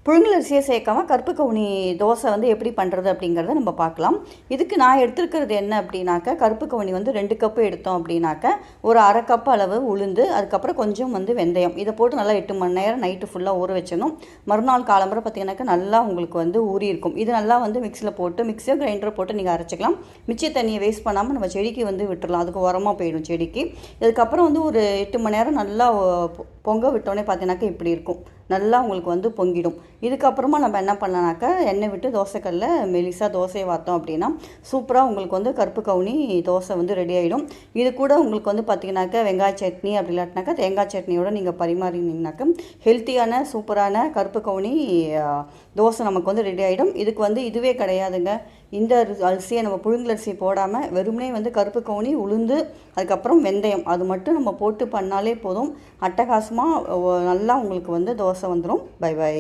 புழுங்கல் அரிசியை சேர்க்காம கருப்பு கவுனி தோசை வந்து எப்படி பண்ணுறது அப்படிங்கிறத நம்ம பார்க்கலாம். இதுக்கு நான் எடுத்துருக்கிறது என்ன அப்படின்னாக்க, கருப்பு கவுனி வந்து 2 கப்பு எடுத்தோம் அப்படின்னாக்க, ஒரு அரை கப் அளவு உளுந்து, அதுக்கப்புறம் கொஞ்சம் வந்து வெந்தயம், இதை போட்டு நல்லா 8 மணி நேரம் நைட்டு ஃபுல்லாக ஊற வச்சிடணும். மறுநாள் காலம்பரை பார்த்திங்கனாக்கா நல்லா உங்களுக்கு வந்து ஊறி இருக்கும். இது நல்லா வந்து மிக்சியில் போட்டு மிக்சியோ கிரைண்டரை போட்டு நீங்கள் அரைச்சிக்கலாம். மிச்ச தண்ணியை வேஸ்ட் பண்ணாமல் நம்ம செடிக்கு வந்து விட்டுடலாம், அதுக்கு உரமாக போயிடும் செடிக்கு. இதுக்கப்புறம் வந்து ஒரு 8 மணி நேரம் நல்லா பொங்க விட்டோன்னே பார்த்தீங்கன்னாக்கா இப்படி இருக்கும், நல்லா உங்களுக்கு வந்து பொங்கிடும். இதுக்கப்புறமா நம்ம என்ன பண்ணலான்னாக்கா, எண்ணெய் விட்டு தோசைக்கல்ல மெலிசாக தோசையை வார்த்தோம் அப்படின்னா சூப்பராக உங்களுக்கு வந்து கருப்பு கவுனி தோசை வந்து ரெடி ஆகிடும். இது கூட உங்களுக்கு வந்து பார்த்திங்கனாக்கா வெங்காய சட்னி அப்படி இல்லாட்டினாக்கா தேங்காய் சட்னியோடு நீங்கள் பரிமாறினீங்கனாக்கா ஹெல்த்தியான சூப்பரான கருப்பு கவுனி தோசை நமக்கு வந்து ரெடி ஆகிடும். இதுக்கு வந்து இதுவே கிடையாதுங்க, இந்த அரிசியை நம்ம புழுங்கல் அரிசி போடாமல் வெறுமனே வந்து கருப்பு கவுனி, உளுந்து, அதுக்கப்புறம் வெந்தயம் அது மட்டும் நம்ம போட்டு பண்ணாலே போதும், அட்டகாசமாக நல்லா உங்களுக்கு வந்து தோசை வந்துடும். Bye by.